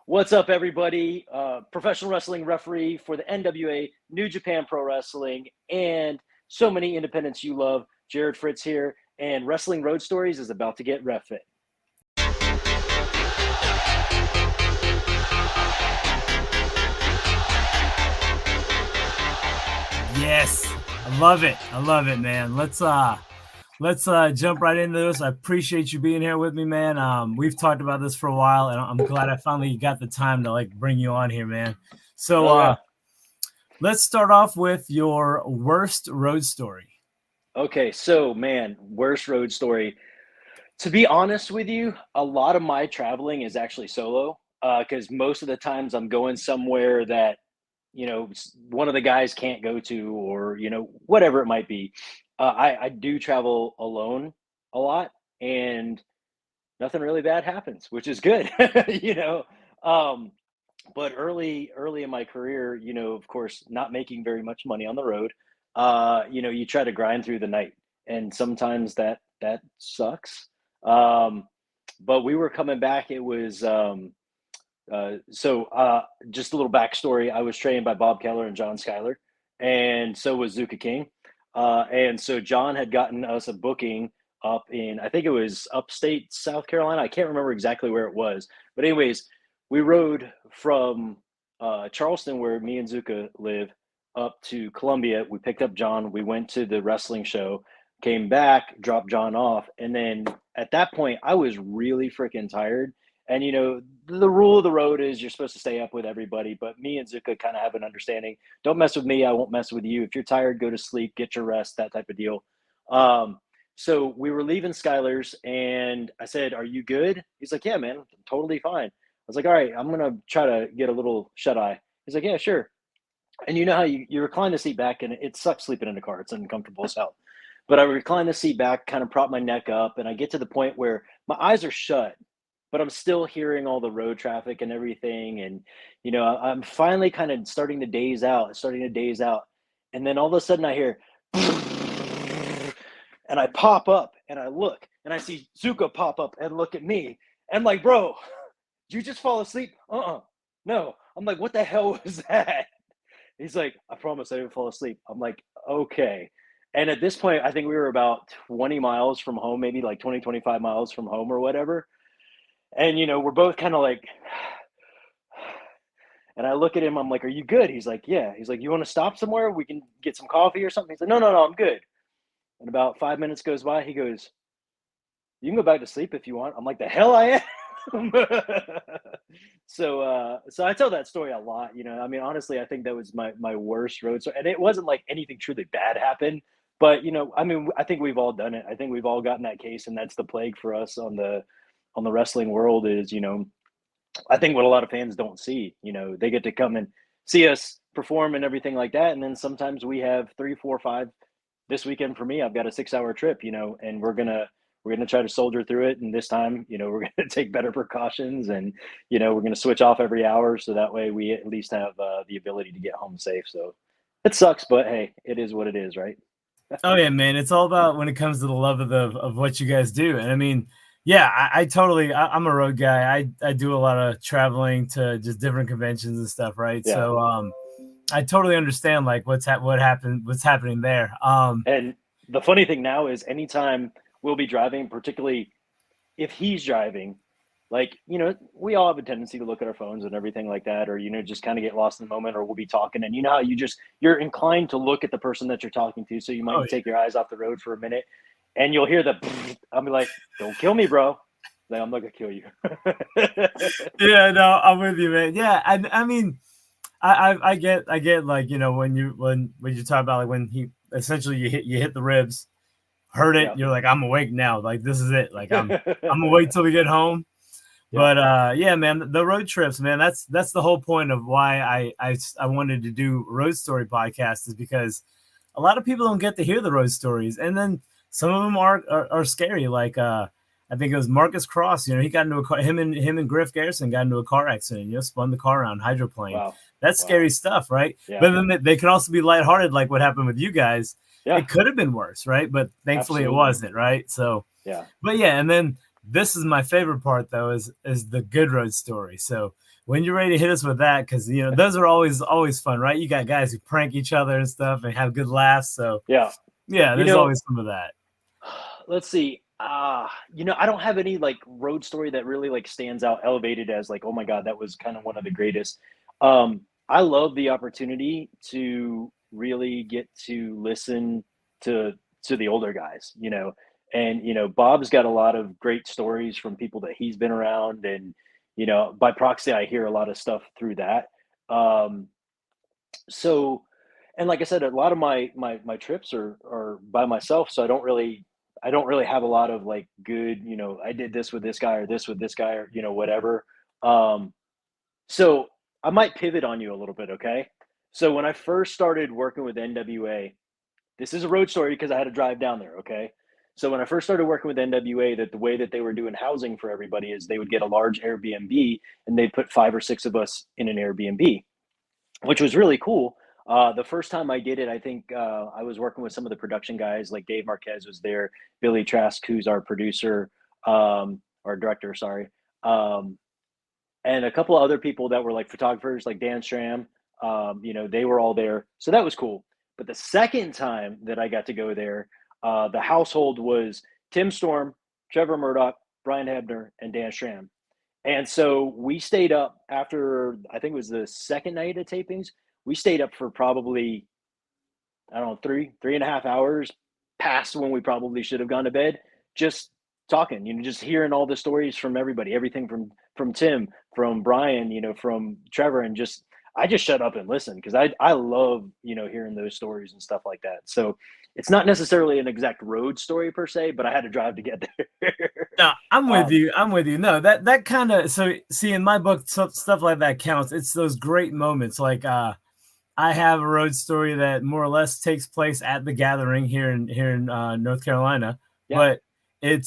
What's up, everybody? Professional wrestling referee for the NWA, New Japan Pro Wrestling, and so many independents you love. Jarrod Fritz here, and Wrestling Road Stories is about to get ref it. Yes, I love it, man. Let's jump right into this. I appreciate you being here with me, man. We've talked about this for a while, and I'm glad I finally got the time to bring you on here, man. So let's start off with your worst road story. Okay, so man, worst road story. To be honest with you, a lot of my traveling is actually solo because most of the times I'm going somewhere that one of the guys can't go to, or whatever it might be. I do travel alone a lot, and nothing really bad happens, which is good. you know but early in my career, of course, not making very much money on the road, you try to grind through the night, and sometimes that sucks. But we were coming back. It was just a little backstory. I was trained by Bob Keller and John Schuyler, and so was Zuka King. And so John had gotten us a booking up in, I think it was upstate South Carolina. I can't remember exactly where it was. But anyways, we rode from Charleston, where me and Zuka live, up to Columbia. We picked up John. We went to the wrestling show, came back, dropped John off. And then at that point, I was really freaking tired. And, the rule of the road is you're supposed to stay up with everybody. But me and Zuka kind of have an understanding. Don't mess with me. I won't mess with you. If you're tired, go to sleep, get your rest, that type of deal. So we were leaving Skylar's, and I said, "Are you good?" He's like, "Yeah, man, I'm totally fine." I was like, "All right, I'm going to try to get a little shut-eye." He's like, "Yeah, sure." And you know how you recline the seat back, and it sucks sleeping in a car. It's uncomfortable as hell. But I recline the seat back, kind of prop my neck up, and I get to the point where my eyes are shut, but I'm still hearing all the road traffic and everything. And, I'm finally kind of starting to daze out. And then all of a sudden I hear, and I pop up and I look and I see Zuka pop up and look at me. And I'm like, "Bro, did you just fall asleep?" No. I'm like, "What the hell was that?" He's like, "I promise I didn't fall asleep." I'm like, "Okay." And at this point, I think we were about 20 miles from home, maybe like 20, 25 miles from home or whatever. And, we're both kind of like, and I look at him, I'm like, "Are you good?" He's like, "Yeah." He's like, "You want to stop somewhere? We can get some coffee or something." He's like, No, I'm good." And about 5 minutes goes by. He goes, "You can go back to sleep if you want." I'm like, "The hell I am." So I tell that story a lot. I mean, honestly, I think that was my worst road story. And it wasn't like anything truly bad happened. But, I mean, I think we've all done it. I think we've all gotten that case. And that's the plague for us on the wrestling world is, I think what a lot of fans don't see, they get to come and see us perform and everything like that. And then sometimes we have 3, 4, 5. This weekend for me, I've got a 6-hour trip, and we're gonna try to soldier through it. And this time, we're gonna take better precautions, and we're gonna switch off every hour, so that way we at least have the ability to get home safe. So it sucks, but hey, it is what it is, right? Oh yeah, man. It's all about when it comes to the love of what you guys do. And I mean, yeah, I'm a road guy. I do a lot of traveling to just different conventions and stuff, right? Yeah. So I totally understand what's happening there. And the funny thing now is anytime we'll be driving, particularly if he's driving, we all have a tendency to look at our phones and everything like that, or, just kind of get lost in the moment, or we'll be talking, and how you're inclined to look at the person that you're talking to. So you might take your eyes off the road for a minute, and you'll hear the, I'll be like, "Don't kill me, bro." Like, I'm not gonna kill you. Yeah, no, I'm with you, man. Yeah. I mean, I get when you talk about when he essentially you hit the ribs, hurt it. Yeah. You're like, "I'm awake now. Like, this is it. Like, I'm gonna wait till we get home." Yeah. But yeah, man, the road trips, man, that's the whole point of why I wanted to do Road Story podcast, is because a lot of people don't get to hear the road stories, and then some of them are scary. Like I think it was Marcus Cross. He got into a car. Him and Griff Garrison got into a car accident. Spun the car around, hydroplane. Wow. That's scary stuff, right? Yeah. But then they can also be lighthearted, like what happened with you guys. Yeah. It could have been worse, right? But thankfully It wasn't, right? So yeah. But yeah, and then This is my favorite part though, is the good road story. So when you're ready to hit us with that, because those are always fun, right? You got guys who prank each other and stuff and have good laughs. So Yeah. yeah, You there's know, always some of that. let's see. I don't have any like road story that really like stands out elevated as like, oh my God, that was kind of one of the greatest. I love the opportunity to really get to listen to to the older guys, and Bob's got a lot of great stories from people that he's been around, and by proxy, I hear a lot of stuff through that. Um, so and like I said, a lot of my trips are by myself, so I don't really have a lot of like good, I did this with this guy or this with this guy or whatever. um so I might pivot on you a little bit, okay? So when I first started working with NWA, this is a road story because I had to drive down there, okay? So when I first started working with NWA, that the way that they were doing housing for everybody is they would get a large Airbnb and they'd put 5 or 6 of us in an Airbnb, which was really cool. The first time I did it, I think I was working with some of the production guys, like Dave Marquez was there, Billy Trask, who's our producer, or director, sorry, um, and a couple of other people that were like photographers, like Dan Stram. They were all there, so that was cool. But the second time that I got to go there, the household was Tim Storm, Trevor Murdoch, Brian Hebner, and Dan Stram. And so we stayed up after, I think it was the second night of tapings. We stayed up for probably, I don't know, 3.5 hours past when we probably should have gone to bed, just talking, just hearing all the stories from everybody, everything from Tim, from Brian, from Trevor, and just I just shut up and listen because I love hearing those stories and stuff like that. So it's not necessarily an exact road story per se, but I had to drive to get there. No, I'm with um, you. I'm with you. No, that kind of, so see in my book, stuff like that counts. It's those great moments. Like I have a road story that more or less takes place at the gathering here in North Carolina, yeah, but it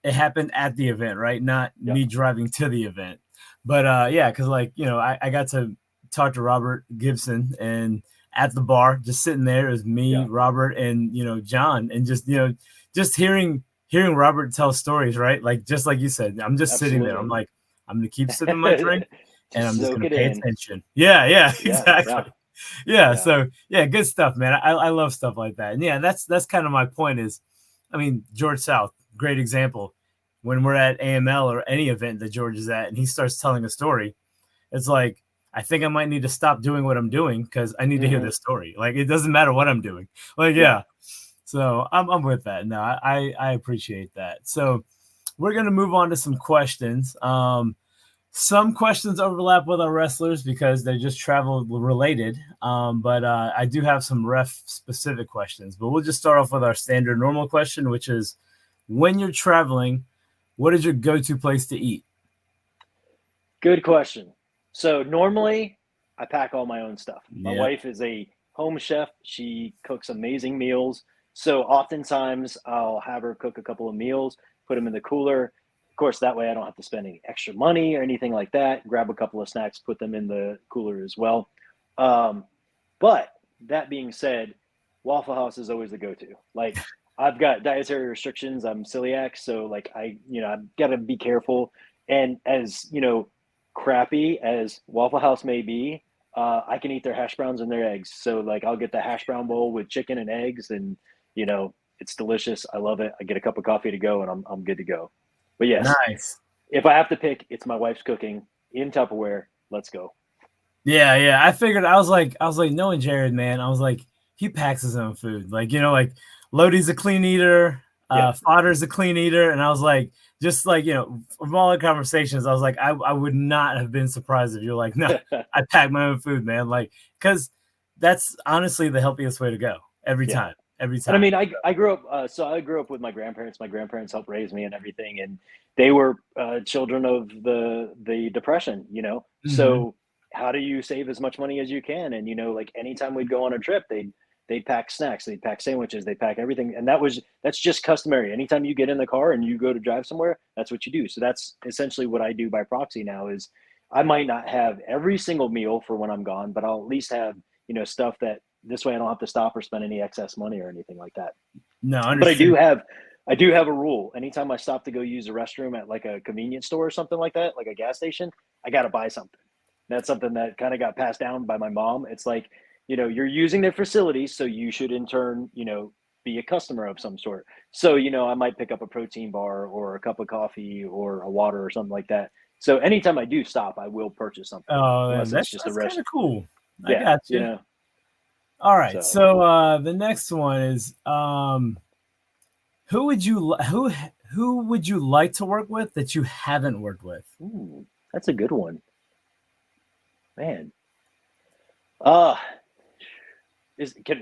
happened at the event, right? Not yeah, me driving to the event. But yeah, because like I got to talk to Robert Gibson and at the bar, just sitting there, is me, yeah, Robert, and John, and just hearing Robert tell stories, right? Like just like you said, I'm just sitting there. I'm absolutely. like, I'm gonna keep sipping my drink and Just I'm just soak gonna it pay in. attention. Yeah, yeah, Yeah, yeah, exactly. Yeah, yeah. so yeah, good stuff, man. I love stuff like that. And yeah, that's kind of my point is, I mean, George South, great example. When we're at AML or any event that George is at and he starts telling a story, it's like, I think I might need to stop doing what I'm doing because I need to hear Hmm. this story. Like it doesn't matter what I'm doing. Like, Yeah. yeah. So I'm with that. No, I appreciate that. So we're gonna move on to some questions. Some questions overlap with our wrestlers because they're just travel related. But I do have some ref specific questions. But we'll just start off with our standard normal question, which is, when you're traveling, what is your go-to place to eat? Good question. So normally I pack all my own stuff. My Yeah. wife is a home chef. She cooks amazing meals. So oftentimes I'll have her cook a couple of meals, put them in the cooler. Of course, that way I don't have to spend any extra money or anything like that. Grab a couple of snacks, put them in the cooler as well. Um, but that being said, Waffle House is always the go-to. Like I've got dietary restrictions. I'm celiac, so like I've got to be careful. And as crappy as Waffle House may be, I can eat their hash browns and their eggs. So like I'll get the hash brown bowl with chicken and eggs, and it's delicious. I love it. I get a cup of coffee to go, and I'm good to go. But yes, Nice. if I have to pick, it's my wife's cooking in Tupperware. Let's go. Yeah, yeah. I figured I was like knowing Jarrod, man. I was like, he packs his own food. Like, like Lodi's a clean eater, Yeah. Fodder's a clean eater, and I was like, just like from all the conversations, I was like, I would not have been surprised if you're like, no, I pack my own food, man. Like, because that's honestly the healthiest way to go every Yeah. time, every And I time. mean, I grew up. So I grew up with my grandparents. My grandparents helped raise me and everything, and they were children of the depression. Hmm. So how do you save as much money as you can? And like anytime we'd go on a trip, they'd pack snacks, they'd pack sandwiches, they'd pack everything, and that's just customary. Anytime you get in the car and you go to drive somewhere, that's what you do. So that's essentially what I do by proxy now. Is I might not have every single meal for when I'm gone, but I'll at least have stuff that this way I don't have to stop or spend any excess money or anything like that. No, But I do understood. have I do have a rule. Anytime I stop to go use the restroom at like a convenience store or something like that, like a gas station, I got to buy something. That's something that kind of got passed down by my mom. It's like, you're using their facilities, so you should in turn, be a customer of some sort. So, I might pick up a protein bar or a cup of coffee or a water or something like that. So anytime I do stop, I will purchase something Oh, man, unless it's just a that's kind rest. of cool. I Yeah, got you. All right. so So the next one is who would you like to work with that you haven't worked with? ooh, that's a good one, man. Uh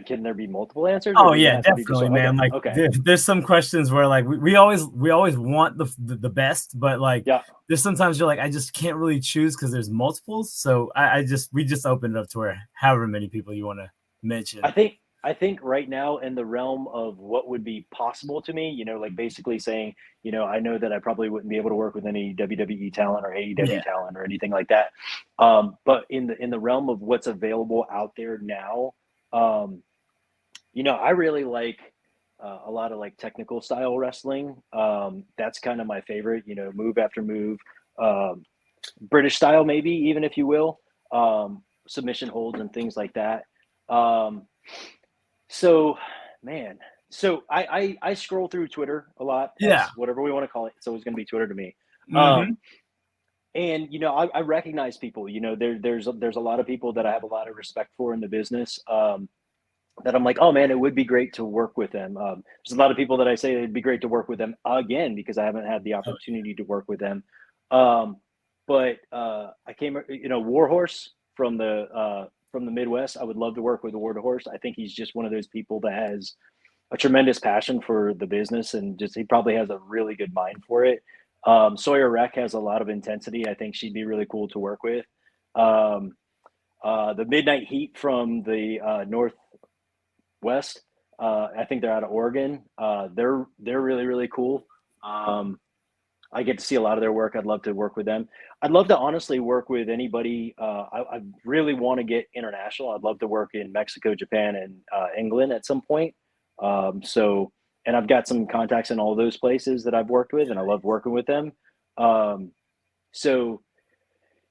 can there be multiple answers, or Oh does it yeah, have to be just definitely, one? Okay, man. Like okay, there's some questions where like we always want the best, but like yeah. there's sometimes you're like I just can't really choose because there's multiples. So we just open it up to where however many people you want to mention. I think right now in the realm of what would be possible to me, like basically saying, I know that I probably wouldn't be able to work with any WWE talent or AEW Yeah. talent or anything like that. But in the realm of what's available out there now, um, I really like a lot of like technical style wrestling. That's kind of my favorite, move after move, um, British style, maybe even if you will, submission holds and things like that. Um, so, man, so I scroll through Twitter a lot, Yeah. X, whatever we want to call it. It's always going to be Twitter to me. Mm-hmm. Um, and I recognize people. There's a lot of people that I have a lot of respect for in the business. That I'm like, oh man, it would be great to work with them. There's a lot of people that I say it'd be great to work with them again because I haven't had the Oh, opportunity to work with them. Um, but I came, Warhorse from the Midwest. I would love to work with Warhorse. I think he's just one of those people that has a tremendous passion for the business, and just he probably has a really good mind for it. Sawyer Rec has a lot of intensity. I think she'd be really cool to work with. Um, the Midnight Heat from the Northwest. I think they're out of Oregon. They're really really cool. Um, I get to see a lot of their work. I'd love to work with them. I'd love to honestly work with anybody. I really want to get international. I'd love to work in Mexico, Japan, and England at some point. So, and I've got some contacts in all those places that I've worked with, and I love working with them. Um, so,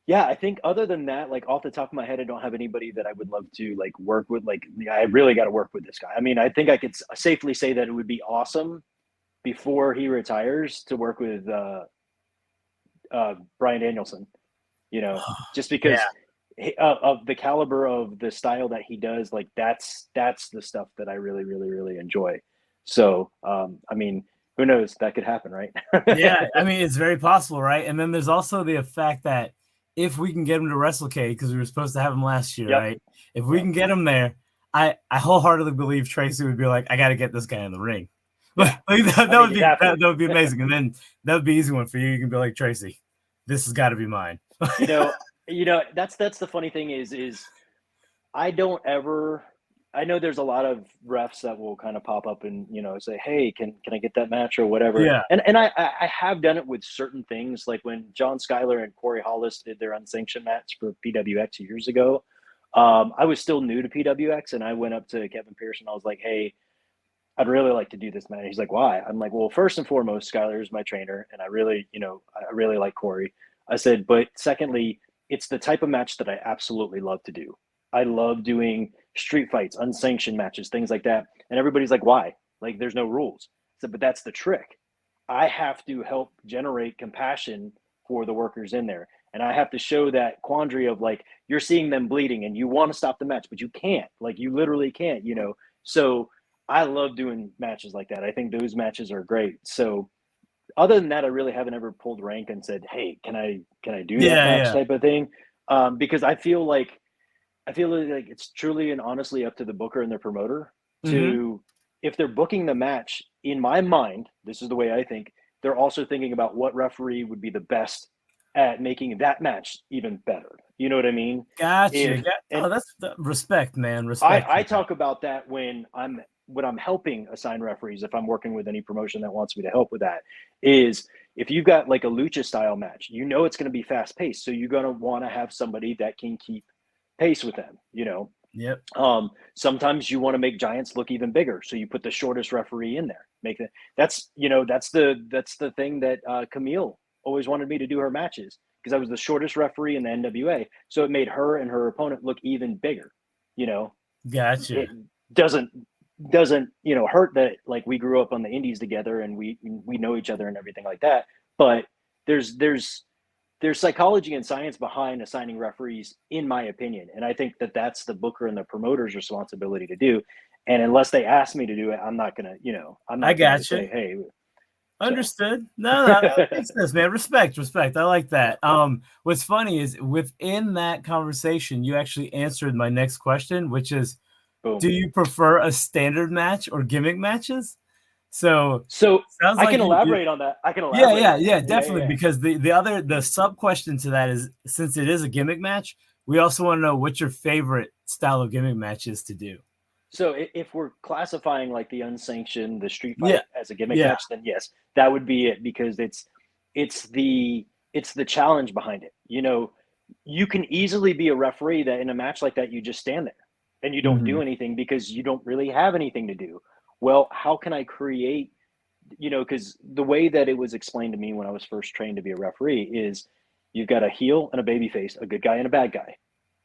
yeah, I think other than that, like off the top of my head, I don't have anybody that I would love to like work with. Like, yeah, I really got to work with this guy. I mean, I think I could safely say that it would be awesome before he retires to work with Brian Danielson, just yeah. because of the caliber of the style that he does. Like that's the stuff that I really, really, really enjoy. So, I mean, who knows? That could happen, right? Yeah, I mean, it's very possible, right? And then there's also the fact that if we can get him to WrestleCade, because we were supposed to have him last year, Yep. right? If we Yep. can get him there, I wholeheartedly believe Tracy would be like, I got to get this guy in the ring. Yeah. Like that I mean, would you be have to. that would be amazing, and then that would be easy one for you. You can be like Tracy, this has got to be mine. you know, that's the funny thing is I don't ever. I know there's a lot of refs that will kind of pop up and say, "Hey, can I get that match or whatever?" Yeah. And I have done it with certain things, like when John Schuyler and Corey Hollis did their unsanctioned match for PWX years ago. I was still new to PWX, and I went up to Kevin Pearson. I was like, "Hey, I'd really like to do this match." He's like, "Why?" I'm like, "Well, first and foremost, Schuyler is my trainer, and I really like Corey." I said, "But secondly, it's the type of match that I absolutely love to do. I love doing street fights, unsanctioned matches, things like that." And everybody's like, "Why? Like, there's no rules." I said, "But that's the trick. I have to help generate compassion for the workers in there. And I have to show that quandary of like, you're seeing them bleeding and you want to stop the match, but you can't. Like, you literally can't. So I love doing matches like that. I think those matches are great. So other than that, I really haven't ever pulled rank and said, "Hey, can I do that Yeah, match?" yeah. type of thing. Because I feel like it's truly and honestly up to the booker and the promoter Mm-hmm. to, if they're booking the match, in my mind, this is the way I think, they're also thinking about what referee would be the best at making that match even better. You know what I mean? Gotcha. If and Oh, that's respect, man. I, Respect for I that. talk about that when I'm helping assign referees, if I'm working with any promotion that wants me to help with that, is if you've got like a lucha style match, it's going to be fast paced. So you're going to want to have somebody that can keep pace with them. Yep. Sometimes you want to make giants look even bigger, so you put the shortest referee in there. That's the thing that Camille always wanted me to do her matches, because I was the shortest referee in the NWA, so it made her and her opponent look even bigger. Gotcha. It doesn't hurt that like we grew up on the indies together and we know each other and everything like that, but there's psychology and science behind assigning referees, in my opinion. And I think that that's the booker and the promoter's responsibility to do. And unless they ask me to do it, I'm not going to, I got say, hey. Understood. No, that makes sense, man. Respect. I like that. What's funny is within that conversation, you actually answered my next question, which is, boom. Do you prefer a standard match or gimmick matches? So I can elaborate on that. Yeah, definitely. Because the sub question to that is, since it is a gimmick match, we also want to know what your favorite style of gimmick match is to do. So if we're classifying like the unsanctioned, the street fight as a gimmick match, then yes, that would be it, because it's the challenge behind it. You can easily be a referee that in a match like that, you just stand there and you don't do anything because you don't really have anything to do. Well, how can I create, because the way that it was explained to me when I was first trained to be a referee is you've got a heel and a baby face, a good guy and a bad guy.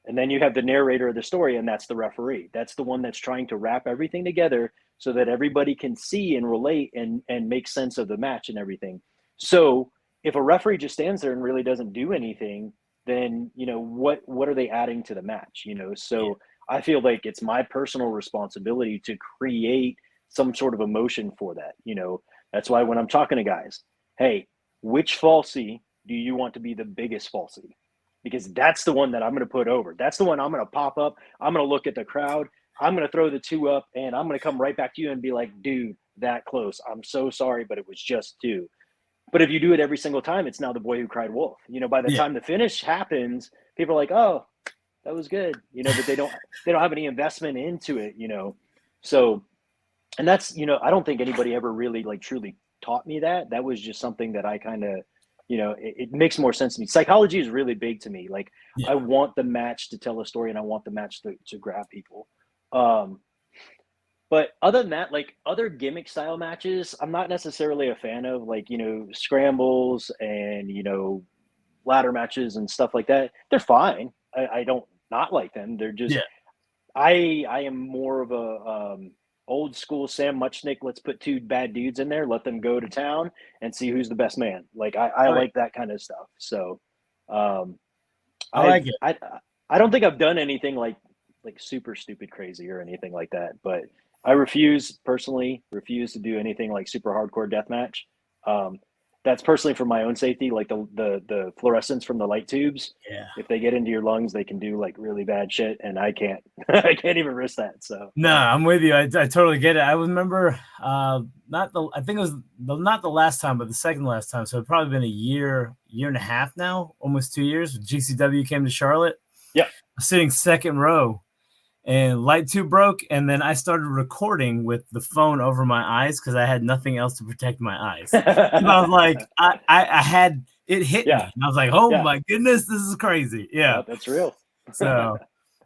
And then you have the narrator of the story, and that's the referee. That's the one that's trying to wrap everything together so that everybody can see and relate and make sense of the match and everything. So if a referee just stands there and really doesn't do anything, then, what are they adding to the match? So I feel like it's my personal responsibility to create some sort of emotion for that. That's why when I'm talking to guys, hey, which falsie do you want to be the biggest falsie? Because that's the one that I'm going to put over. That's the one I'm going to pop up. I'm going to look at the crowd. I'm going to throw the 2 up, and I'm going to come right back to you and be like, dude, that close. I'm so sorry, but it was just 2. But if you do it every single time, it's now the boy who cried wolf. By the time the finish happens, people are like, oh, that was good. But they don't have any investment into it, So, and that's, I don't think anybody ever really like truly taught me that. That was just something that I kind of, it makes more sense to me. Psychology is really big to me. Like I want the match to tell a story, and I want the match to grab people. But other than that, like other gimmick style matches, I'm not necessarily a fan of, like, scrambles and, ladder matches and stuff like that. They're fine. I don't not like them. They're just, I am more of a, old school Sam Muchnick. Let's put 2 bad dudes in there, let them go to town and see who's the best man. Like I like that kind of stuff. So, I like it. I don't think I've done anything like super stupid crazy or anything like that, but I personally refuse to do anything like super hardcore deathmatch. That's personally for my own safety, like the fluorescence from the light tubes. Yeah. If they get into your lungs, they can do like really bad shit, and I can't I can't even risk that. So no, I'm with you. I totally get it. I remember I think it was not the last time, but the second last time. So it's probably been a year and a half now, almost 2 years. GCW came to Charlotte. Yeah. Sitting second row, and light tube broke, and then I started recording with the phone over my eyes because I had nothing else to protect my eyes. And I was like, I had it hit me. And I was like, oh my goodness, this is crazy. Yeah, that's real. So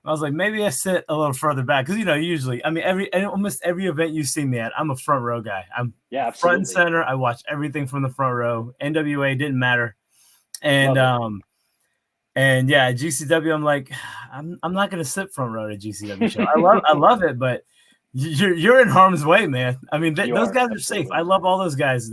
I was like, maybe I sit a little further back because usually, I mean, almost every event you see me at, I'm a front row guy. I'm front and center. I watch everything from the front row. NWA didn't matter, and and yeah, GCW, I'm like, I'm not gonna sit front row to GCW show. I love it, but you're in harm's way, man. I mean, those guys are safe. I love all those guys.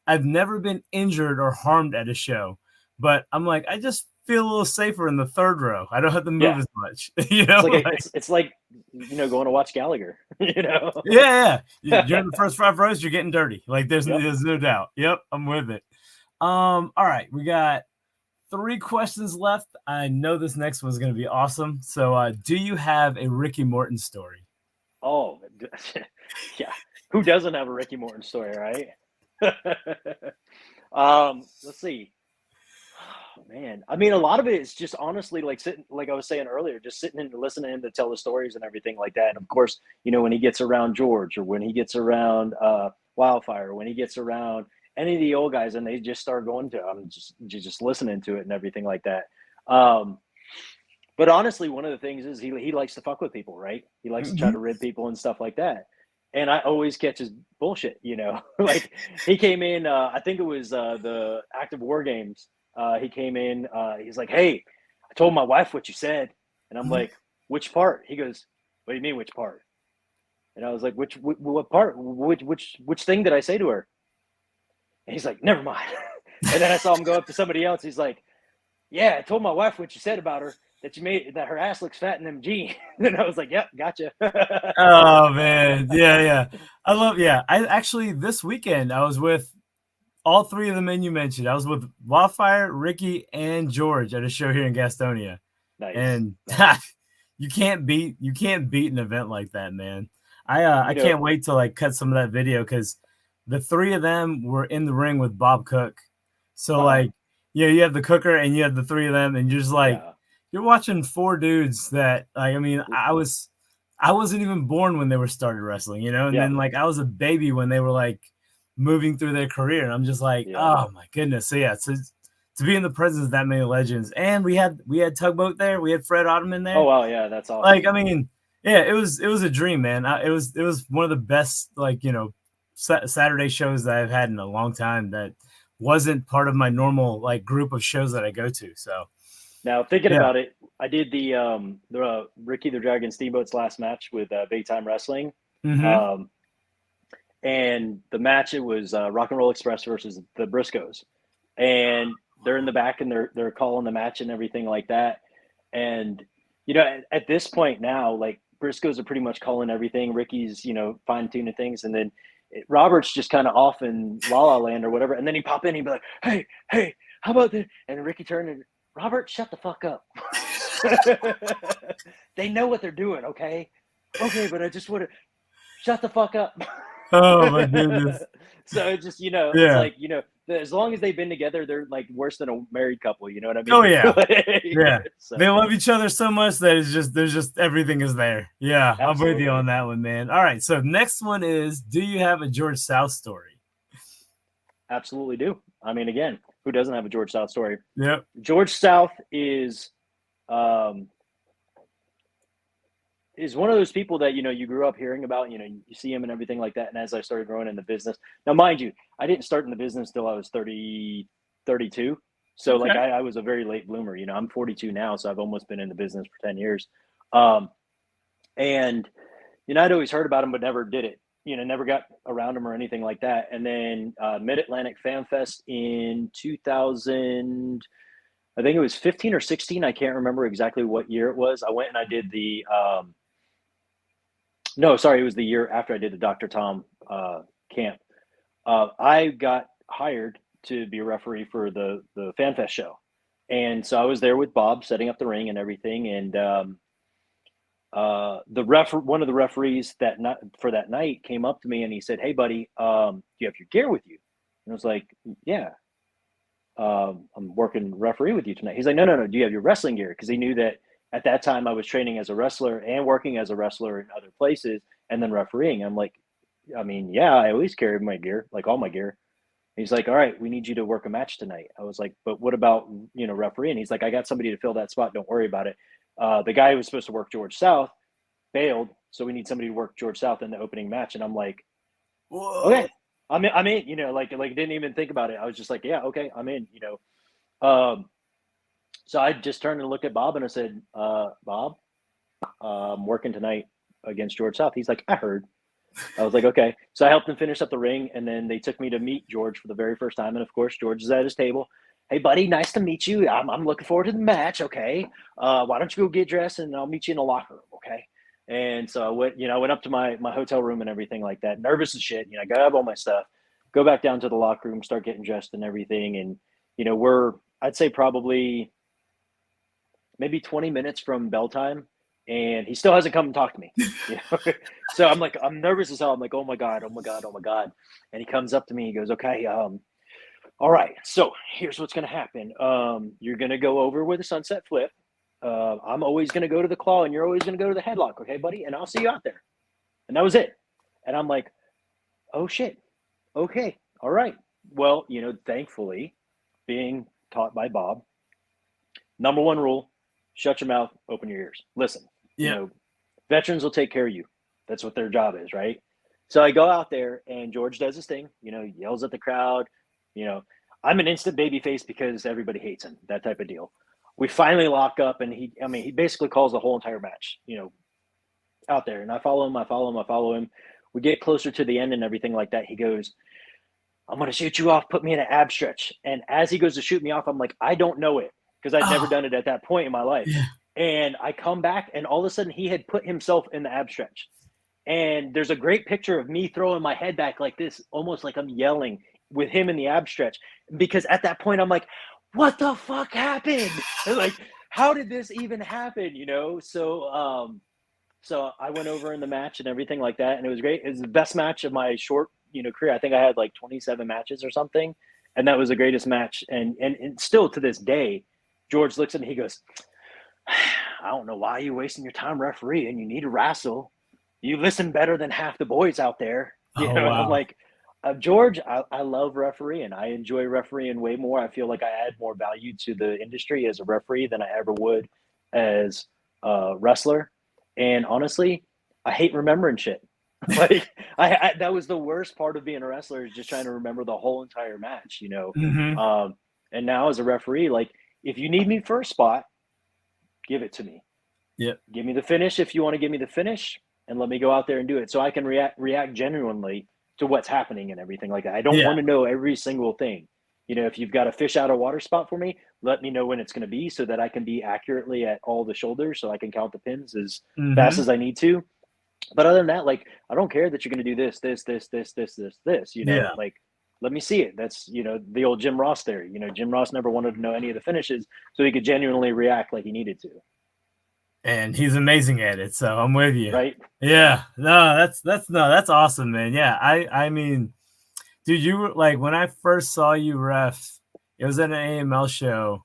I've never been injured or harmed at a show, but I'm like, I just feel a little safer in the third row. I don't have to move as much. It's like going to watch Gallagher. Yeah. You're in the first 5 rows. You're getting dirty. Like there's no doubt. Yep, I'm with it. All right, we got 3 questions left. I know this next one's going to be awesome. So, do you have a Ricky Morton story? Oh, yeah. Who doesn't have a Ricky Morton story, right? Let's see. Oh, man, I mean, a lot of it is just honestly like sitting, like I was saying earlier, just sitting and listening to him to tell the stories and everything like that. And of course, when he gets around George, or when he gets around Wildfire, when he gets around any of the old guys, and they just start going to him, just listening to it and everything like that. But honestly, one of the things is he likes to fuck with people, right? He likes to try Mhm. to rib people and stuff like that. And I always catch his bullshit, like he came in, I think it was the active war games. He came in, he's like, "Hey, I told my wife what you said." And I'm Mhm. like, "Which part?" He goes, "What do you mean, which part?" And I was like, what part? Which thing did I say to her?" And he's like, "Never mind." And then I saw him go up to somebody else. He's like, "Yeah, I told my wife what you said about her, that her ass looks fat in them jeans." And I was like, "Yep, gotcha." Oh man, yeah, yeah. I love. Yeah, I actually this weekend I was with all three of the men you mentioned. I was with Wildfire, Ricky, and George at a show here in Gastonia, Nice, and nice. you can't beat an event like that, man. I You know, can't wait to like cut some of that video because the three of them were in the ring with Bob Cook. So uh-huh. like, yeah, you have the cooker and you have the three of them, and you're just like Yeah. you're watching four dudes that like I mean I wasn't even born when they were started wrestling, and Yeah. then like I was a baby when they were like moving through their career, and I'm just like, Yeah. oh my goodness. So yeah, to be in the presence of that many legends, and we had Tugboat there, we had Fred Ottoman Oh there. wow, yeah, that's Like, awesome. I mean, yeah, it was a dream, man. It was one of the best like Saturday shows that I've had in a long time. That wasn't part of my normal like group of shows that I go to. So Now thinking yeah. about it, I did the Ricky the Dragon Steamboat's last match with Big Time Wrestling. Mm-hmm. Um, and the match, it was Rock and Roll Express versus the Briscoes, and they're in the back and they're calling the match and everything like that. And at this point now, like Briscoes are pretty much calling everything. Ricky's fine tuning things, and then Robert's just kind of off in La La Land or whatever. And then he pop in, he'd be like, "Hey, hey, how about this?" And Ricky turned and Robert, shut the fuck up. They know what they're doing, okay? Okay, but I just want to shut the fuck up. Oh my goodness. So it's just it's Yeah. like as long as they've been together, they're like worse than a married couple. You know what I Oh mean? yeah. Yeah. So They love each other so much that there's just everything is there. Yeah, I'm with you on absolutely, that one, man. All right. So next one is, do you have a George South story? absolutely do. I mean, again, who doesn't have a George South story? Yep. George South um, is one of those people that you grew up hearing about. You see him and everything like that. And as I started growing in the business, now mind you, I didn't start in the business till I was 30, 32. So like Okay. I was a very late bloomer. I'm 42 now, so I've almost been in the business for 10 years. Um, and I'd always heard about him, but never did it. Never got around him or anything like that. And then Mid Atlantic Fan Fest in 2000, I think it was 15 or 16. I can't remember exactly what year it was. I went and I did the no, sorry, it was the year after I did the Dr. Tom camp. I got hired to be a referee for the FanFest show, and so I was there with Bob setting up the ring and everything. And one of the referees for that night came up to me and he said, "Hey, buddy, do you have your gear with you?" And I was like, "Yeah, I'm working referee with you tonight." He's like, "No, no, no. Do you have your wrestling gear?" Because he knew that at that time I was training as a wrestler and working as a wrestler in other places and then refereeing. I'm like, I mean, yeah, I always carry my gear, like all my gear. He's like, "All right, we need you to work a match tonight." I was like, "But what about refereeing?" He's like, "I got somebody to fill that spot. Don't worry about it." The guy who was supposed to work George South bailed, so we need somebody to work George South in the opening match. And I'm like, Whoa. "Okay, I'm in." Like didn't even think about it. I was just like, "Yeah, okay, I'm in." Um, so I just turned and looked at Bob and I said, "Bob, I'm working tonight against George South." He's like, "I heard." I was like, "Okay." So I helped him finish up the ring, and then they took me to meet George for the very first time. And of course, George is at his table. "Hey, buddy, nice to meet you. I'm looking forward to the match. Okay, why don't you go get dressed, and I'll meet you in the locker room." Okay. And so I went up to my hotel room and everything like that, nervous as shit. I grab all my stuff, go back down to the locker room, start getting dressed and everything. And we're, I'd say, probably maybe 20 minutes from bell time, and he still hasn't come and talked to me. You know? So I'm like, I'm nervous as hell. I'm like, "Oh my God, oh my God, oh my God." And he comes up to me, he goes, "Okay, all right, so here's what's gonna happen. You're gonna go over with a sunset flip. I'm always gonna go to the claw and you're always gonna go to the headlock, okay, buddy? And I'll see you out there." And that was it. And I'm like, "Oh shit. Okay, all right." Well, thankfully, being taught by Bob, number one rule: shut your mouth, open your ears, listen. Yeah. You know, veterans will take care of you. That's what their job is, right? So I go out there and George does his thing, you know, yells at the crowd. You know, I'm an instant baby face because everybody hates him, that type of deal. We finally lock up and he basically calls the whole entire match, you know, out there. And I follow him. We get closer to the end and everything like that. He goes, I'm going to shoot you off. Put me in an ab stretch. And as he goes to shoot me off, I'm like, I don't know it because I'd never done it at that point in my life. Yeah. And I come back and all of a sudden he had put himself in the ab stretch. And there's a great picture of me throwing my head back like this, almost like I'm yelling with him in the ab stretch. Because at that point, I'm like, what the fuck happened? Like, how did this even happen? You know? So I went over in the match and everything like that. And it was great. It was the best match of my short, you know, career. I think I had like 27 matches or something. And that was the greatest match. And still to this day, George looks at me, he goes, I don't know why you're wasting your time refereeing. You need to wrestle. You listen better than half the boys out there. You know, wow. And I'm like, George, I love refereeing. I enjoy refereeing way more. I feel like I add more value to the industry as a referee than I ever would as a wrestler. And honestly, I hate remembering shit. Like I that was the worst part of being a wrestler, is just trying to remember the whole entire match, you know? Mm-hmm. And now as a referee, like if you need me for a spot, give it to me. Yep. Give me the finish if you want to give me the finish, and let me go out there and do it so I can react genuinely to what's happening and everything like that. I don't want to know every single thing. You know, if you've got a fish out of water spot for me, let me know when it's going to be so that I can be accurately at all the shoulders so I can count the pins as fast as I need to. But other than that, like, I don't care that you're going to do this, you know, like, let me see it. That's, you know, the old Jim Ross theory. You know, Jim Ross never wanted to know any of the finishes so he could genuinely react like he needed to. And he's amazing at it. So I'm with you. Right. Yeah. No, that's awesome, man. Yeah. I mean, dude, you were like, when I first saw you ref, it was at an AML show,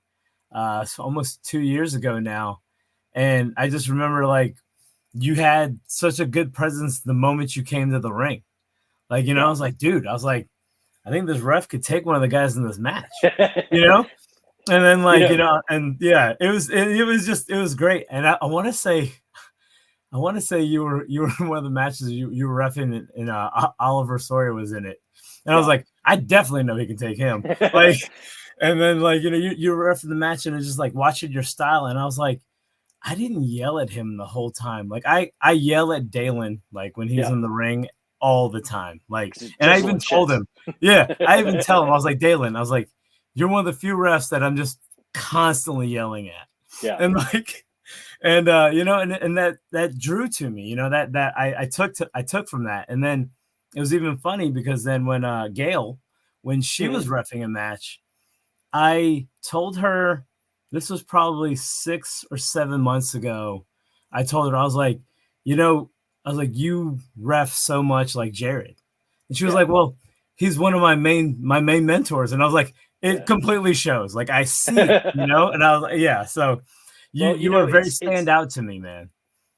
so almost 2 years ago now. And I just remember like you had such a good presence the moment you came to the ring. Like, you know, I was like, dude, I think this ref could take one of the guys in this match, you know? And then like, you know, and yeah, it was great. And I want to say you were in one of the matches you were reffing and Oliver Sawyer was in it. And I was like, I definitely know he can take him. Like, and then like, you know, you were reffing the match and it's just like watching your style. And I was like, I didn't yell at him the whole time. Like I yell at Dalen, like when he's in the ring all the time. Like, and I even told him, I even tell him, I was like, Dalen, I was like, you're one of the few refs that I'm just constantly yelling at. Yeah. And like, and you know, and that drew to me, you know, that I took from that. And then it was even funny because then when Gail, when she was reffing a match, I told her, this was probably 6 or 7 months ago. I told her, I was like, you know, you ref so much like Jarrod. And she was like, well, he's one of my main mentors. And I was like, it completely shows. Like I see it, you know? And I was like, so you were very stand out to me, man.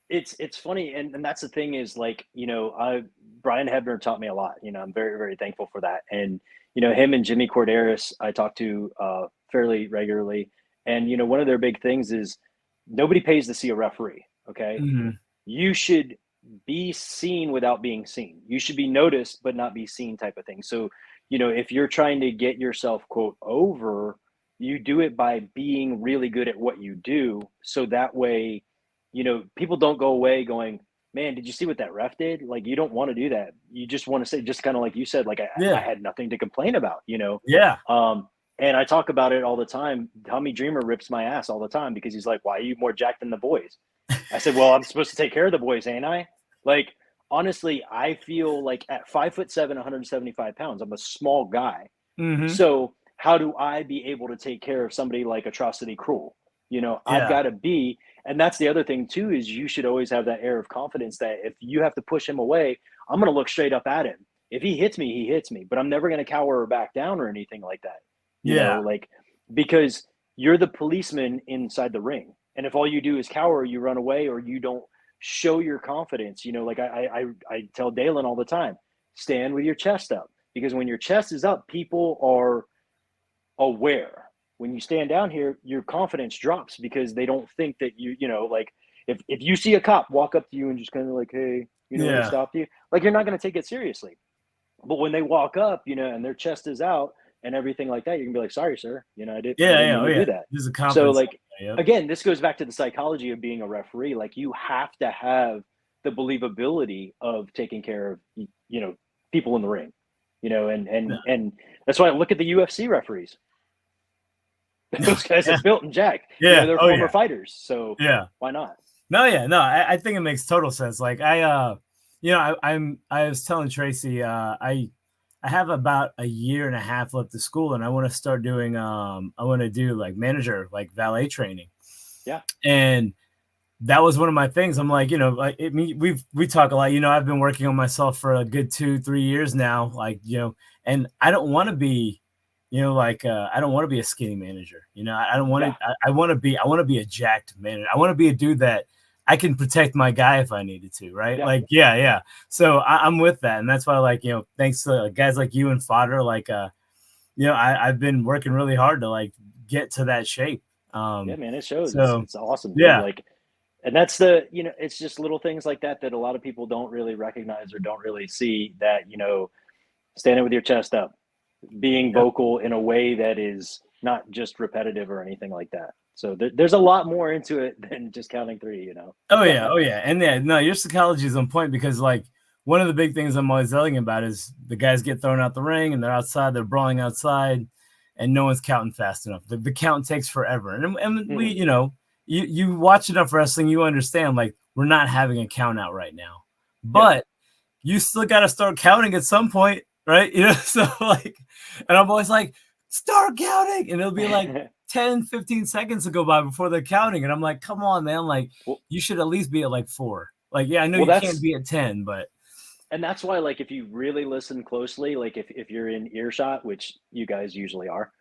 It's funny. And that's the thing is like, you know, Brian Hebner taught me a lot, you know, I'm very, very thankful for that. And, you know, him and Jimmy Corderas, I talk to fairly regularly. And, you know, one of their big things is nobody pays to see a referee. Okay. Mm-hmm. You should be seen without being seen. You should be noticed, but not be seen type of thing. So, you know, if you're trying to get yourself, quote, over, you do it by being really good at what you do. So that way, you know, people don't go away going, man, did you see what that ref did? Like, you don't want to do that. You just want to say, just kind of like you said, like, I had nothing to complain about, you know? Yeah. And I talk about it all the time. Tommy Dreamer rips my ass all the time because he's like, why are you more jacked than the boys? I said, well, I'm supposed to take care of the boys, ain't I? Like, honestly, I feel like at 5'7", 175 pounds, I'm a small guy. Mm-hmm. So how do I be able to take care of somebody like Atrocity Cruel? You know, I've got to be, and that's the other thing too, is you should always have that air of confidence that if you have to push him away, I'm going to look straight up at him. If he hits me, he hits me, but I'm never going to cower or back down or anything like that. You know, like, because you're the policeman inside the ring. And if all you do is cower, you run away, or you don't show your confidence, you know, like I tell Dalen all the time, stand with your chest up, because when your chest is up, people are aware. when you stand down here, your confidence drops because they don't think that you know, like if you see a cop walk up to you and just kind of like, hey, you know, they stopped you, like you're not going to take it seriously. But when they walk up, you know, and their chest is out and everything like that, you can be like, sorry, sir, you know, I didn't mean to do that. There's a So confidence. like, again, this goes back to the psychology of being a referee. Like you have to have the believability of taking care of, you know, people in the ring, you know, and that's why I look at the UFC referees. Those guys are built and jacked. You know, they're former fighters. So why not? No, I think it makes total sense. Like you know, I was telling Tracy, I have about a year and a half left of school, and I want to start doing I want to do like manager, like valet training. Yeah. And that was one of my things. I'm like, you know, like we talk a lot. You know, I've been working on myself for a good 2-3 years now. Like, you know, and I don't want to be, you know, like I don't want to be a skinny manager. You know, I don't want to. I want to be a jacked manager. I want to be a dude that I can protect my guy if I needed to, right? Yeah. Like, yeah. So I'm with that, and that's why, like, you know, thanks to guys like you and Fodder, like, you know, I've been working really hard to like get to that shape. Yeah, man, it shows. So, it's awesome, dude. yeah. Like, and that's the, you know, it's just little things like that that a lot of people don't really recognize or don't really see. That, you know, standing with your chest up, being vocal in a way that is not just repetitive or anything like that. So there's a lot more into it than just counting 3, you know? Oh yeah. And no, your psychology is on point because like one of the big things I'm always yelling about is the guys get thrown out the ring and they're outside, they're brawling outside and no one's counting fast enough. The count takes forever. And we, you know, you watch enough wrestling, you understand like we're not having a count out right now, but you still got to start counting at some point, right? You know, so like, and I'm always like, start counting. And it'll be like 10, 15 seconds to go by before they're counting. And I'm like, come on, man. Like, you should at least be at like 4. Like, yeah, I know you can't be at 10, but. And that's why, like, if you really listen closely, like if you're in earshot, which you guys usually are,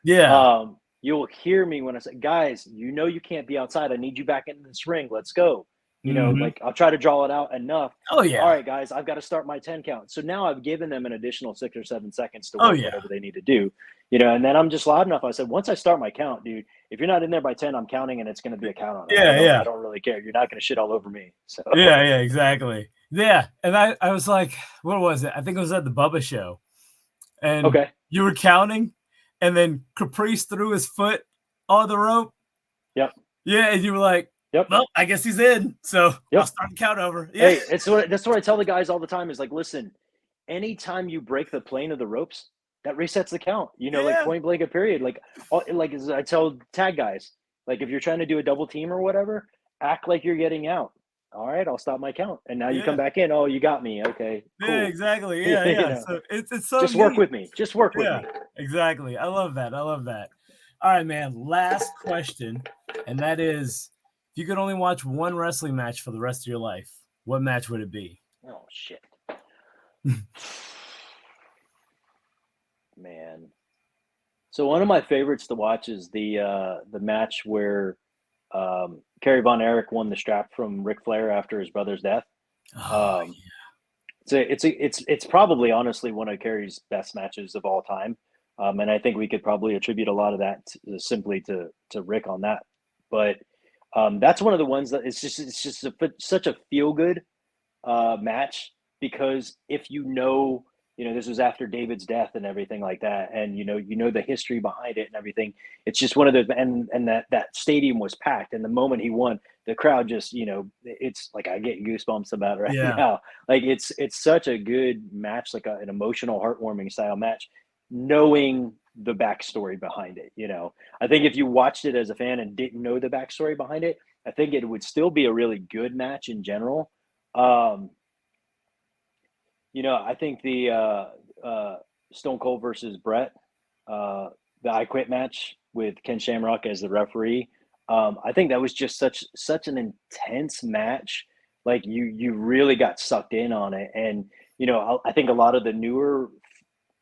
you'll hear me when I say, guys, you know, you can't be outside. I need you back in this ring. Let's go. You know, like I'll try to draw it out enough. Oh yeah. All right, guys, I've got to start my 10 count. So now I've given them an additional 6 or 7 seconds to work whatever they need to do. You know, and then I'm just loud enough. I said, once I start my count, dude, if you're not in there by 10, I'm counting and it's going to be a count on it. I don't really care. You're not going to shit all over me. So yeah, exactly. Yeah. And I was like, what was it? I think it was at the Bubba show. And you were counting and then Caprice threw his foot on the rope. Yep. Yeah. And you were like, well, I guess he's in. So I'll start the count over. Yeah. Hey, that's what I tell the guys all the time is like, listen, anytime you break the plane of the ropes, that resets the count, you know, like point blank a period. Like as I tell tag guys, like if you're trying to do a double team or whatever, act like you're getting out. All right, I'll stop my count. And now you come back in. Oh, you got me. Okay. Cool. Yeah, exactly. Yeah. You know, so it's so just work with me. Just work with me. Exactly. I love that. All right, man. Last question. And that is, if you could only watch one wrestling match for the rest of your life, what match would it be? Oh shit. Man. So one of my favorites to watch is the match where Kerry Von Erich won the strap from Ric Flair after his brother's death. It's probably honestly one of Kerry's best matches of all time. And I think we could probably attribute a lot of that simply to Rick on that. But that's one of the ones that it's just such a feel good match, because if you know, this was after David's death and everything like that, and you know the history behind it and everything. It's just one of those, and that stadium was packed, and the moment he won, the crowd just, it's like I get goosebumps about it now. Like it's such a good match, like an emotional, heartwarming style match, knowing the backstory behind it. I think if you watched it as a fan and didn't know the backstory behind it, I think it would still be a really good match in general. I think the Stone Cold versus Brett, the I Quit match with Ken Shamrock as the referee, I think that was just such an intense match. Like you really got sucked in on it, and I think a lot of the newer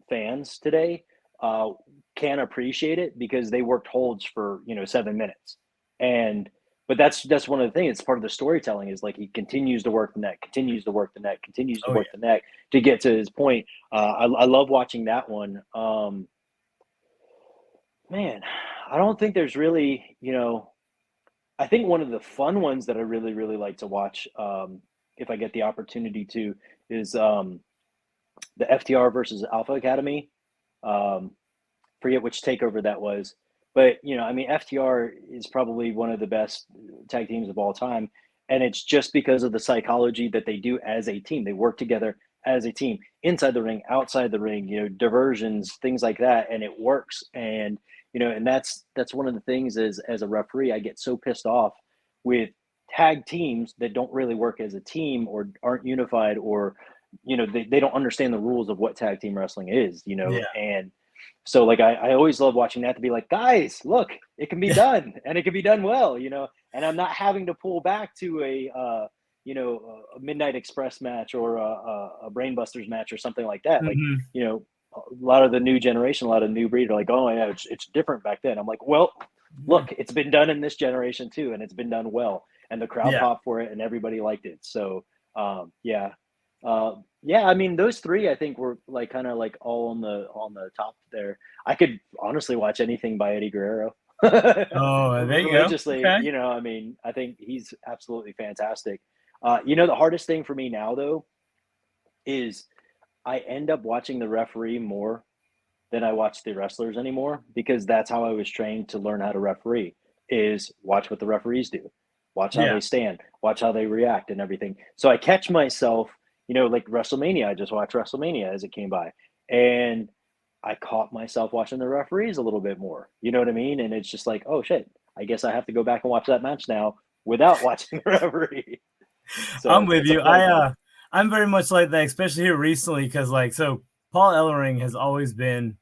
fans today can appreciate it because they worked holds for 7 minutes, but that's one of the things. It's part of the storytelling is like he continues to work the neck, continues to work the neck, continues to work the neck to get to his point. I love watching that one. Man, I don't think there's really, I think one of the fun ones that I really, really like to watch, if I get the opportunity to, is the FTR versus Alpha Academy. Um, Forget which takeover that was, but I mean, FTR is probably one of the best tag teams of all time, and it's just because of the psychology that they do as a team. They work together as a team, inside the ring, outside the ring, diversions, things like that, and it works. And and that's one of the things is as a referee, I get so pissed off with tag teams that don't really work as a team or aren't unified or they don't understand the rules of what tag team wrestling is, Yeah. and so like I always love watching that to be like, guys, look, it can be done and it can be done well, and I'm not having to pull back to a Midnight Express match or a Brainbusters match or something like that. Like, Hmm. a lot of the new generation, a lot of new breed are like, oh yeah, it's different back then. I'm like, well, Yeah. look, it's been done in this generation too, and it's been done well, and the crowd Yeah. popped for it, and everybody liked it. So yeah, yeah. I mean, those three I think were like kind of like all on the top there. I could honestly watch anything by Eddie Guerrero. Oh, there you go. Religiously, Okay. I mean, I think he's absolutely fantastic. The hardest thing for me now though is I end up watching the referee more than I watch the wrestlers anymore because that's how I was trained to learn how to referee is watch what the referees do. Watch how Yeah. they stand, watch how they react and everything. So I catch myself, like WrestleMania, I just watched WrestleMania as it came by. And I caught myself watching the referees a little bit more. You know what I mean? And it's just like, oh shit, I guess I have to go back and watch that match now without watching the referee. So I'm with it's a you. fun thing. I'm very much like that, especially here recently, because like so Paul Ellering has always been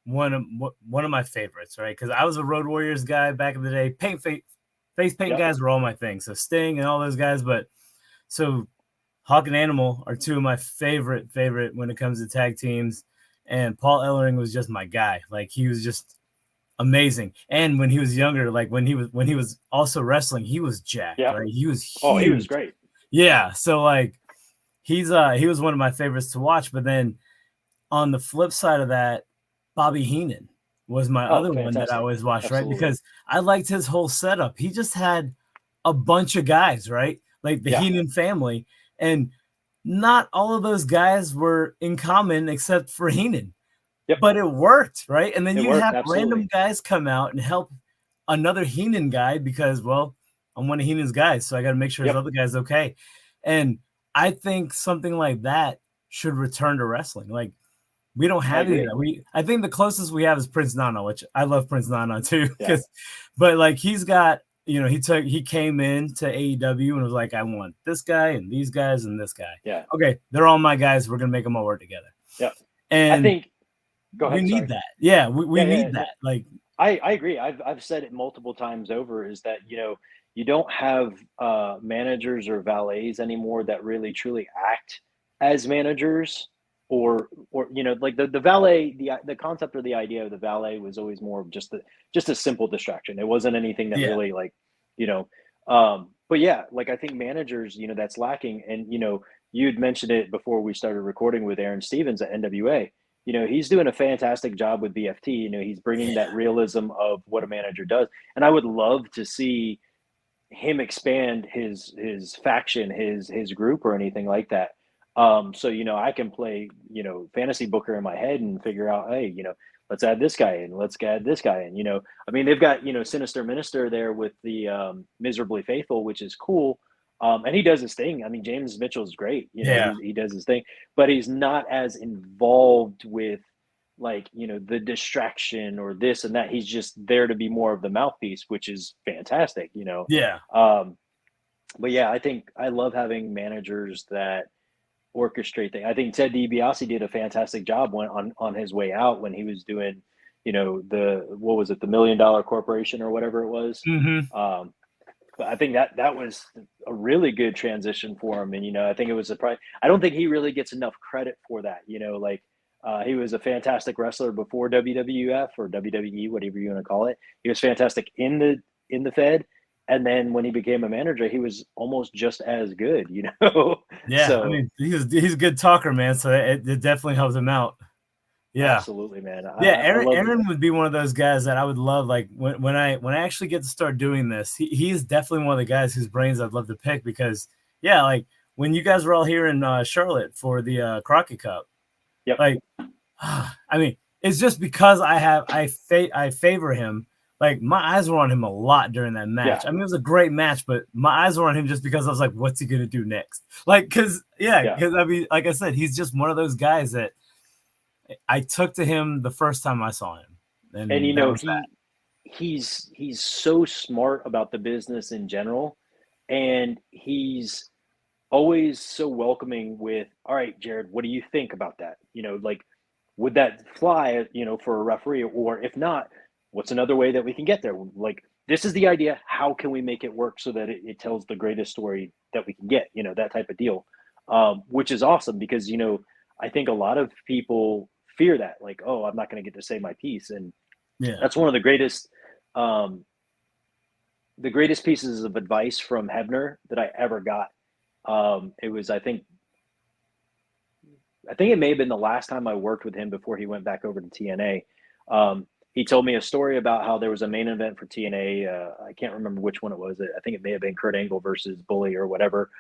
one of my favorites, right? Because I was a Road Warriors guy back in the day. Face paint Yep. guys were all my thing. So Sting and all those guys, but so Hawk and Animal are two of my favorite when it comes to tag teams. And Paul Ellering was just my guy. Like he was just amazing. And when he was younger, like when he was also wrestling, he was jacked, Yeah. right? He was Oh, he was huge. great. Yeah. So like he was one of my favorites to watch. But then on the flip side of that, Bobby Heenan was my Oh, other one that I fantastic. always watched, right? Absolutely. Because I liked his whole setup. He just had a bunch of guys, right? Like the Yeah. Heenan family. And not all of those guys were in common except for Heenan, Yep. but it worked, right? And then It you'd worked. have Absolutely. random guys come out and help another Heenan guy because, well, I'm one of Heenan's guys, so I got to make sure his Yep. other guy's okay. And I think something like that should return to wrestling. Like we don't I have any of agree. that. I think the closest we have is Prince Nana, which I love Prince Nana too. Yeah. But like he's got, he came in to AEW and was like, I want this guy and these guys and this guy. Yeah. Okay, they're all my guys. We're gonna make them all work together. Yep. I And think go we ahead, need sorry. that. Yeah, we Yeah, yeah, need no, that. Like, I agree. I've said it multiple times over is that, you don't have managers or valets anymore that really truly act as managers or like the valet the concept or the idea of the valet was always more of just a simple distraction. It wasn't anything that yeah, really like, you know but yeah, like I think managers, that's lacking. And you'd mentioned it before we started recording with Aaron Stevens at NWA. He's doing a fantastic job with BFT. He's bringing yeah, that realism of what a manager does. And I would love to see him expand his faction, his group or anything like that. So I can play, fantasy booker in my head and figure out, hey, let's add this guy in, let's add this guy in. I mean, they've got Sinister Minister there with the Miserably Faithful, which is cool. And he does his thing. I mean, James Mitchell is great. yeah, He does his thing, but he's not as involved with like the distraction or this and that. He's just there to be more of the mouthpiece, which is fantastic. yeah, Um, but yeah, I think I love having managers that orchestrate things. I think Ted DiBiase did a fantastic job when on his way out when he was doing, the what was it, the $1 million corporation or whatever it was. mm-hmm. Um, but I think that was a really good transition for him, and I think it was a surprise. I don't think he really gets enough credit for that. Like he was a fantastic wrestler before WWF or WWE, whatever you want to call it. He was fantastic in the Fed, and then when he became a manager, he was almost just as good. Yeah. I So mean, he's a good talker, man. So it definitely helps him out. Yeah. Absolutely, man. Yeah, I love Aaron would be one of those guys that I would love. Like when I actually get to start doing this, he's definitely one of the guys whose brains I'd love to pick because yeah, like when you guys were all here in Charlotte for the Crockett Cup, Yep. like I mean, it's just because I favor him. Like my eyes were on him a lot during that match. Yeah. I mean, it was a great match, but my eyes were on him just because I was like, what's he gonna do next? Like, because I mean, like I said, he's just one of those guys that I took to him the first time I saw him, And and that was that. he's so smart about the business in general, and he's always so welcoming with, all right, Jarrod, what do you think about that? Like, would that fly, for a referee? Or if not, what's another way that we can get there? Like, this is the idea. How can we make it work so that it tells the greatest story that we can get? That type of deal, which is awesome because, I think a lot of people fear that, like, oh, I'm not going to get to say my piece. And Yeah, that's one of um, the greatest pieces of advice from Hebner that I ever got. It was, I think it may have been the last time I worked with him before he went back over to TNA. He told me a story about how there was a main event for TNA. I can't remember which one it was. I think it may have been Kurt Angle versus Bully or whatever.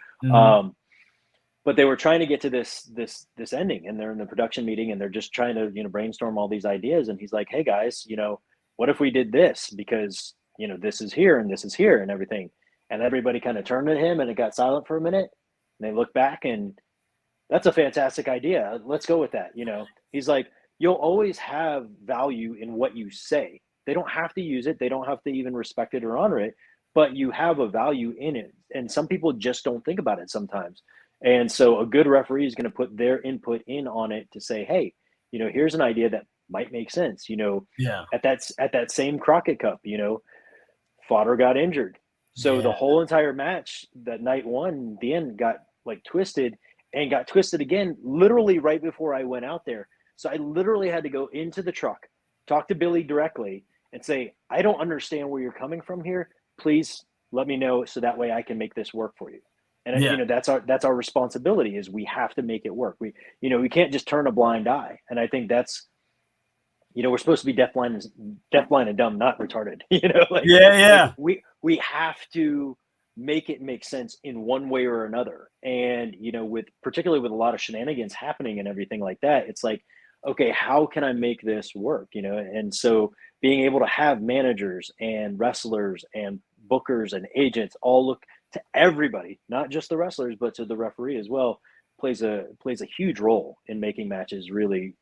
But they were trying to get to this ending, and they're in the production meeting, and they're just trying to brainstorm all these ideas. And he's like, "Hey guys, what if we did this? Because this is here and this is here and everything." And everybody kind of turned to him, and it got silent for a minute. And they looked back, and that's a fantastic idea. Let's go with that. He's like, you'll always have value in what you say. They don't have to use it. They don't have to even respect it or honor it, but you have a value in it. And some people just don't think about it sometimes. And so a good referee is going to put their input in on it to say, hey, here's an idea that might make sense. yeah, At that same Crockett Cup, Fodder got injured. So the whole entire match, that night one, the end got like twisted and got twisted again, literally right before I went out there. So I literally had to go into the truck, talk to Billy directly, and say, I don't understand where you're coming from here. Please let me know so that way I can make this work for you. And yeah. that's our responsibility, is we have to make it work. We can't just turn a blind eye. And I think that's, we're supposed to be deafblind and dumb, not retarded. Yeah. We have to make it make sense in one way or another. And particularly with a lot of shenanigans happening and everything like that, it's like, okay, how can I make this work? And so being able to have managers and wrestlers and bookers and agents all look to everybody, not just the wrestlers, but to the referee as well, plays a huge role in making matches really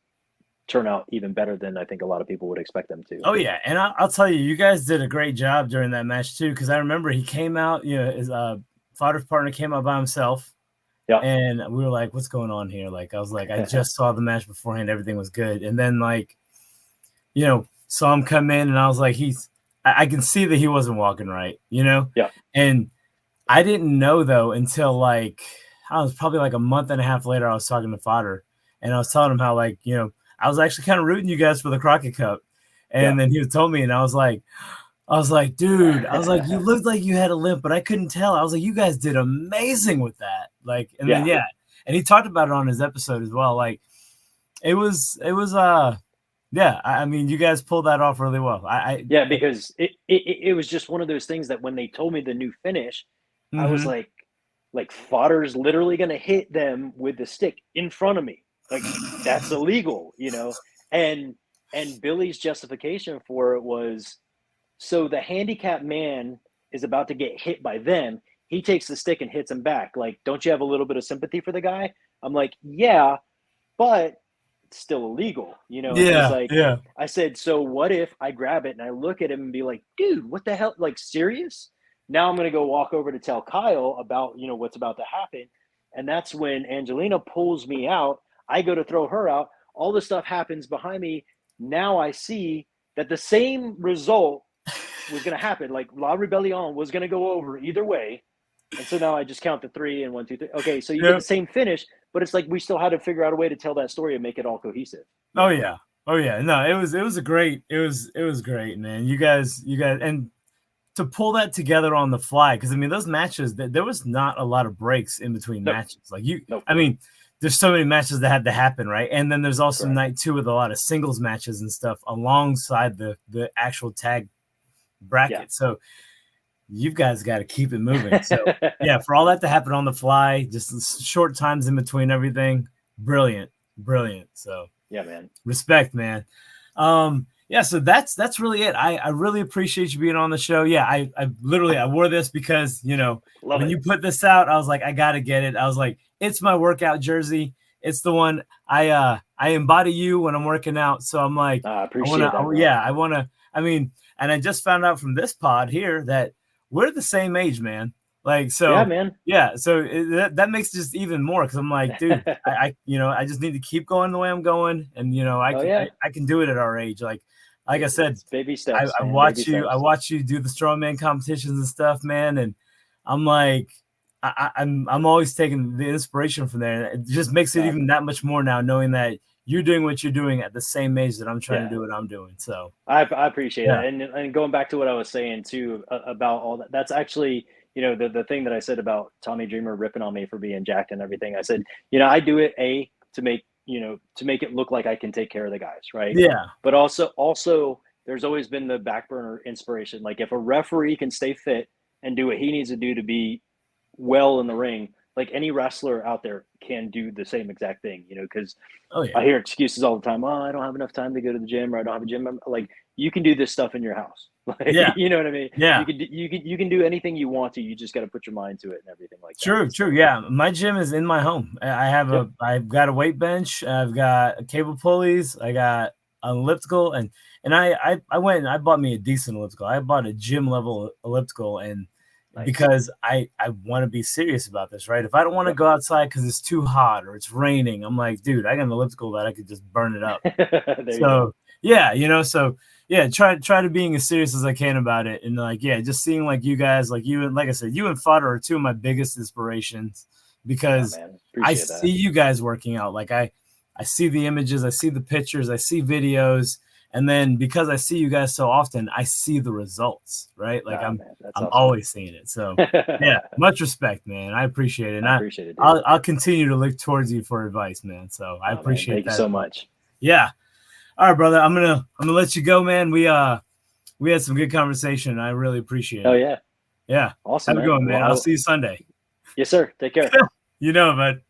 turn out even better than I think a lot of people would expect them to. Oh yeah, and I'll tell you, you guys did a great job during that match too. Because I remember he came out, his Fodder's partner came out by himself, Yeah. and we were like, "What's going on here?" Like I was like, I just saw the match beforehand, everything was good, and then like, saw him come in, and I was like, I can see that he wasn't walking right, Yeah. and I didn't know though until like I was probably like a month and a half later. I was talking to Fodder, and I was telling him how like I was actually kind of rooting you guys for the Crockett Cup. And then he told me, and I was like, dude, you looked like you had a limp, but I couldn't tell. I was like, you guys did amazing with that. Like, and then, and he talked about it on his episode as well. Like, it was, I mean, you guys pulled that off really well. Because it was just one of those things that when they told me the new finish, I was like Fodder's literally going to hit them with the stick in front of me. Like, that's illegal, and Billy's justification for it was, so the handicapped man is about to get hit by them. He takes the stick and hits him back. Like, don't you have a little bit of sympathy for the guy? I'm like, yeah, but it's still illegal, And he's like, I said, so what if I grab it and I look at him and be like, dude, what the hell? Like, serious? Now I'm going to go walk over to tell Kyle about, what's about to happen. And that's when Angelina pulls me out. I go to throw her out. All this stuff happens behind me. Now I see that the same result was going to happen. Like, La Rebellion was going to go over either way. And so now I just count the 3 and 1, 2, 3. Okay, so you get the same finish, but it's like we still had to figure out a way to tell that story and make it all cohesive. Oh yeah. No, it was great, man. You guys, and to pull that together on the fly, because I mean, those matches, there was not a lot of breaks in between matches. Like I mean, there's so many matches that had to happen, right? And then there's also Correct. night 2 with a lot of singles matches and stuff alongside the actual tag bracket. Yeah. So you guys got to keep it moving. So yeah, for all that to happen on the fly, just short times in between everything, brilliant. So yeah, man. Respect, man. Yeah, so that's really it. I really appreciate you being on the show. Yeah, I literally I wore this because Love when it. you put this out, I was like, I gotta get it. I was like, it's my workout jersey. It's the one I embody you when I'm working out. So I'm like, I appreciate that. Bro. Yeah, I wanna. I mean, and I just found out from this pod here that we're the same age, man. Like, so yeah, man. Yeah, so that makes it just even more because I'm like, dude, I just need to keep going the way I'm going, and I can do it at our age. Like I said, it's baby steps. I watch you do the strongman competitions and stuff, man, and I'm like, I'm always taking the inspiration from there. It just makes it even that much more now, knowing that you're doing what you're doing at the same age that I'm trying to do what I'm doing. So I appreciate that, and going back to what I was saying too about all that. That's actually the thing that I said about Tommy Dreamer ripping on me for being jacked and everything. I said I do it to make it look like I can take care of the guys, right? Yeah. But also there's always been the back burner inspiration. Like if a referee can stay fit and do what he needs to do to be well in the ring, like any wrestler out there can do the same exact thing, because I hear excuses all the time. Oh, I don't have enough time to go to the gym, or I don't have a gym. Like you can do this stuff in your house. Like, you know what I mean? Yeah. You can do anything you want to. You just got to put your mind to it and everything like that. True. Yeah. My gym is in my home. I've got a weight bench. I've got cable pulleys. I got an elliptical, and I went and I bought me a decent elliptical. I bought a gym level elliptical, and because I want to be serious about this, right? If I don't want to go outside because it's too hot or it's raining, I'm like, dude, I got an elliptical that I could just burn it up. So try to being as serious as I can about it, and just seeing like you guys, like you, and like I said, you and Fodder are two of my biggest inspirations because I see you guys working out. Like I see the images, I see the pictures, I see videos. And then because I see you guys so often, I see the results, right? Like I'm awesome. Always seeing it. So yeah, much respect, man. I appreciate it. And I appreciate it. I'll continue to look towards you for advice, man. So I appreciate that. Thank you so much. Yeah. All right, brother. I'm gonna let you go, man. We had some good conversation. I really appreciate it. Oh yeah. Yeah. Awesome. Have a good one, man. I'll see you Sunday. Yes, sir. Take care. Bud.